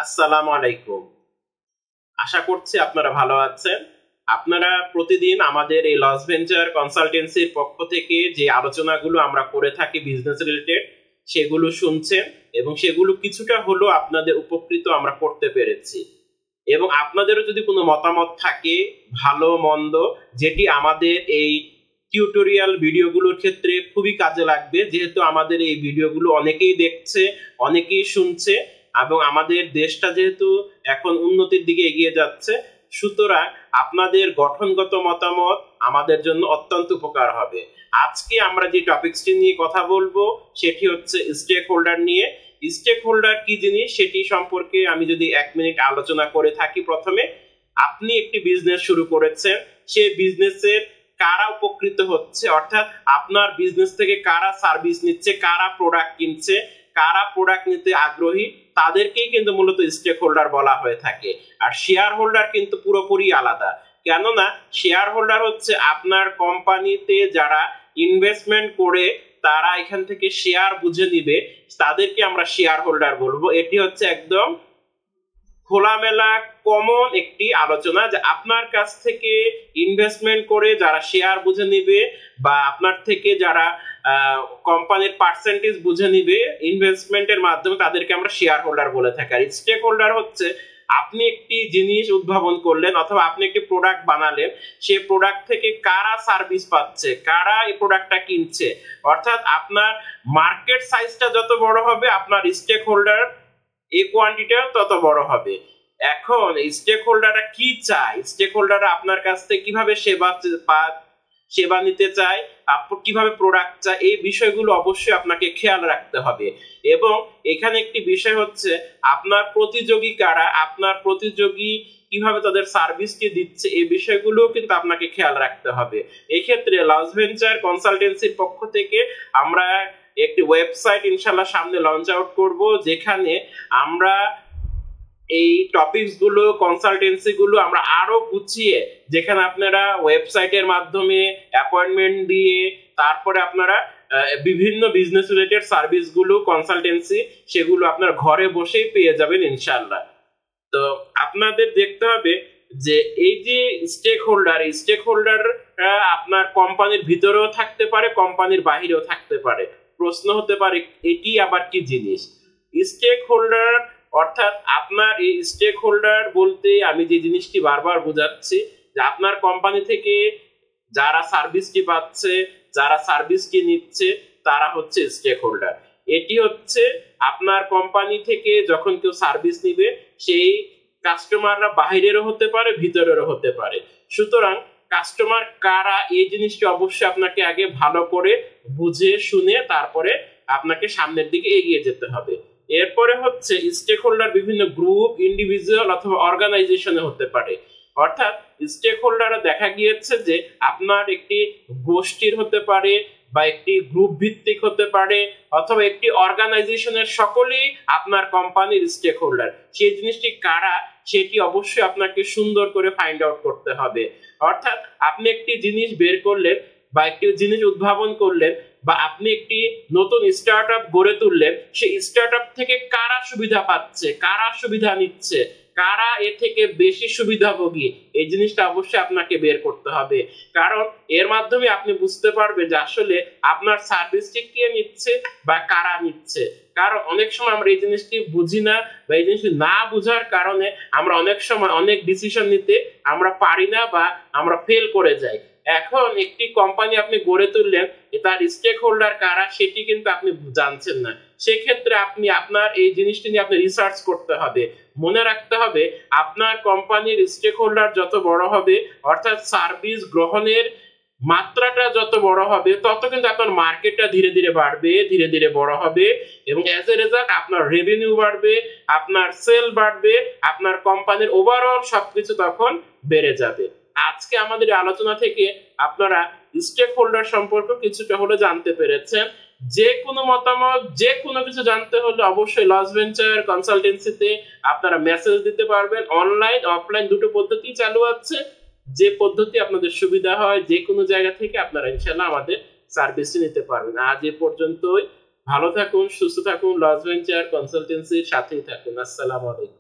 আসসালামু আলাইকুম। আশা করছি আপনারা ভালো আছেন। আপনারা প্রতিদিন আমাদের এই লস ভেঞ্চার কনসালটেন্সির পক্ষ থেকে যে আলোচনাগুলো আমরা করে থাকি বিজনেস রিলেটেড, সেগুলো শুনছেন এবং সেগুলো কিছুটা হলেও আপনাদের উপকৃত আমরা করতে পেরেছি। এবং আপনাদেরও যদি কোনো মতামত থাকে, ভালো মন্দ, যেটি আমাদের এই টিউটোরিয়াল ভিডিওগুলোর ক্ষেত্রে খুবই কাজে লাগবে, যেহেতু আমাদের এই ভিডিওগুলো অনেকেই দেখছে, অনেকেই শুনছে এবং আমাদের দেশটা যেহেতু এখন উন্নতির দিকে এগিয়ে যাচ্ছে, সুতরাং আপনাদের গঠনগত মতামত আমাদের জন্য অত্যন্ত উপকার হবে। আজকে আমরা যে টপিকসটি নিয়ে কথা বলবো সেটি হচ্ছে স্টেক হোল্ডার নিয়ে। স্টেক হোল্ডার কি জিনিস সেটি সম্পর্কে আমি যদি 1 মিনিট আলোচনা করে থাকি। প্রথমে, আপনি একটি বিজনেস শুরু করেছেন, সেই বিজনেসের কারা উপকৃত হচ্ছে, অর্থাৎ আপনার বিজনেস থেকে কারা সার্ভিস নিচ্ছে, কারা প্রোডাক্ট কিনছে, কারা প্রোডাক্ট নিতে আগ্রহী, তাদেরকেই কিন্তু মূলত স্টেক হোল্ডার বলা হয়ে থাকে। আর শেয়ার হোল্ডার কিন্তু পুরোপুরি আলাদা। কেননা শেয়ার হোল্ডার হচ্ছে আপনার কোম্পানিতে যারা ইনভেস্টমেন্ট করে তারা এখান থেকে শেয়ার বুঝে নিবে, তাদেরকে আমরা শেয়ার হোল্ডার বলবো। এটি হচ্ছে একদম খোলামেলা কমন একটি আলোচনা, যে আপনার কাছ থেকে ইনভেস্টমেন্ট করে যারা শেয়ার বুঝে নিবে বা আপনার থেকে যারা কোম্পানির পার্সেন্টেজ বুঝে নিবে ইনভেস্টমেন্টের মাধ্যমে, তাদেরকে আমরা শেয়ার হোল্ডার বলে থাকি। আর স্টেক হোল্ডার হচ্ছে আপনি একটি জিনিস উদ্ভাবন করলেন অথবা আপনি একটি প্রোডাক্ট বানালেন, সেই প্রোডাক্ট থেকে কারা সার্ভিস পাচ্ছে, কারা এই প্রোডাক্টটা কিনছে, অর্থাৎ আপনার মার্কেট সাইজটা যত বড় হবে আপনার স্টেক হোল্ডার এই কোয়ান্টিটিও তত বড় হবে। এখন স্টেক হোল্ডাররা কি চায়, স্টেক হোল্ডাররা আপনার কাছ থেকে কিভাবে সেবা নিতে চায়, কিভাবে প্রোডাক্ট চায়, এই বিষয়গুলো অবশ্যই আপনাকে খেয়াল রাখতে হবে। এবং এখানে একটি বিষয় হচ্ছে আপনার প্রতিযোগী কারা, আপনার প্রতিযোগী কিভাবে তাদের সার্ভিসকে দিচ্ছে, এই বিষয়গুলো কিন্তু আপনাকে খেয়াল রাখতে হবে। এই ক্ষেত্রে লস ভেঞ্চার কনসালটেন্সির পক্ষ থেকে আমরা একটি ওয়েবসাইট ইনশাল্লাহ সামনে লঞ্চ আউট করব, যেখানে আমরা এই টপিকস গুলো, কনসালটেন্সি গুলো আমরা আরো গুছিয়ে, যেখানে আপনারা ওয়েবসাইটের মাধ্যমে অ্যাপয়েন্টমেন্ট দিয়ে তারপরে আপনারা বিভিন্ন বিজনেস রিলেটেড সার্ভিস গুলো, কনসালটেন্সি, সেগুলো আপনার ঘরে বসেই পেয়ে যাবেন ইনশাল্লাহ। তো আপনাদের দেখতে হবে যে এই যে স্টেক হোল্ডার, এই স্টেক হোল্ডার আপনার কোম্পানির ভিতরেও থাকতে পারে, কোম্পানির বাহিরেও থাকতে পারে। প্রশ্ন হতে পারে এটি আবার কি জিনিস? স্টেক হোল্ডার অর্থাৎ আপনার এই স্টেক হোল্ডার বলতে আমি যে জিনিসটি বারবার বোঝাচ্ছি, যে আপনার কোম্পানি থেকে যারা সার্ভিসটি পাচ্ছে, যারা সার্ভিসটি নিচ্ছে, তারা হচ্ছে স্টেক হোল্ডার। এটি হচ্ছে আপনার কোম্পানি থেকে যখন কেউ সার্ভিস নিবে, সেই কাস্টমাররা বাহিরেরও হতে পারে, ভিতরেরও হতে পারে। সুতরাং কাস্টমার কারা এই জিনিসটি অবশ্যই আপনাকে আগে ভালো করে বুঝে শুনে তারপরে আপনাকে সামনের দিকে এগিয়ে যেতে হবে। এরপরে হচ্ছে স্টেক হোল্ডার বিভিন্ন গ্রুপ, ইন্ডিভিজুয়াল অথবা অর্গানাইজেশনে হতে পারে। অর্থাৎ স্টেক হোল্ডাররা দেখা গিয়েছে যে আপনার একটি গোষ্ঠীর হতে পারে বা একটি গ্রুপ ভিত্তিক হতে পারে অথবা একটি অর্গানাইজেশনের সকলেই আপনার কোম্পানির স্টেক হোল্ডার। সেই জিনিসটি কারা সেটি অবশ্যই আপনাকে সুন্দর করে ফাইন্ড আউট করতে হবে। অর্থাৎ আপনি একটি জিনিস বের করলেন বা একটি জিনিস উদ্ভাবন করলেন বা আপনি একটি নতুন স্টার্টআপ গড়ে তুললেন, সেই স্টার্টআপ থেকে কারা সুবিধা পাচ্ছে, কারা সুবিধা নিচ্ছে, কারা এর থেকে বেশি সুবিধাভোগী, এই জিনিসটা অবশ্যই আপনাকে বের করতে হবে। কারণ এর মাধ্যমে আপনি বুঝতে পারবেন যে আসলে আপনার সার্ভিসটি কে নিচ্ছে বা কারা নিচ্ছে। কারণ অনেক সময় আমরা এই জিনিসটি বুঝি না বা এই জিনিসটি না বুঝার কারণে আমরা অনেক সময় অনেক ডিসিশন নিতে আমরা পারি না বা আমরা ফেল করে যাই। এখন একটি কোম্পানি আপনি গড়ে তুললেন, তার স্টেক হোল্ডার কারা সেটি কিন্তু আপনি জানছেন না। সেক্ষেত্রে আপনি আপনার এই জিনিসটি নিয়ে আপনি রিসার্চ করতে হবে। মনে রাখতে হবে আপনার কোম্পানির স্টেক হোল্ডার যত বড় হবে, অর্থাৎ সার্ভিস গ্রহণের মাত্রাটা যত বড় হবে, তত কিন্তু আপনার মার্কেটটা ধীরে ধীরে বাড়বে, ধীরে ধীরে বড় হবে এবং অ্যাজ এ রেজাল্ট আপনার রেভিনিউ বাড়বে, আপনার সেল বাড়বে, আপনার কোম্পানির ওভারঅল সবকিছু তখন বেড়ে যাবে। আজকে আমাদের আলোচনা থেকে আপনারা স্টেক হোল্ডার সম্পর্কে কিছুটা হলে জানতে পেরেছেন। যে কোনো মতামত, যে কোনো কিছু জানতে হলে অবশ্যই লস ভেঞ্চার কনসালটেন্সিতে আপনারা মেসেজ দিতে পারবেন। অনলাইন, অফলাইন দুটো পদ্ধতি চালু আছে। যে পদ্ধতি আপনাদের সুবিধা হয়, যে কোনো জায়গা থেকে আপনারা ইনশাআল্লাহ আমাদের সার্ভিস নিতে পারবেন। আজ এ পর্যন্তই। ভালো থাকুন, সুস্থ থাকুন, লস ভেঞ্চার কনসালটেন্সির সাথেই থাকুন। আসসালামু আলাইকুম।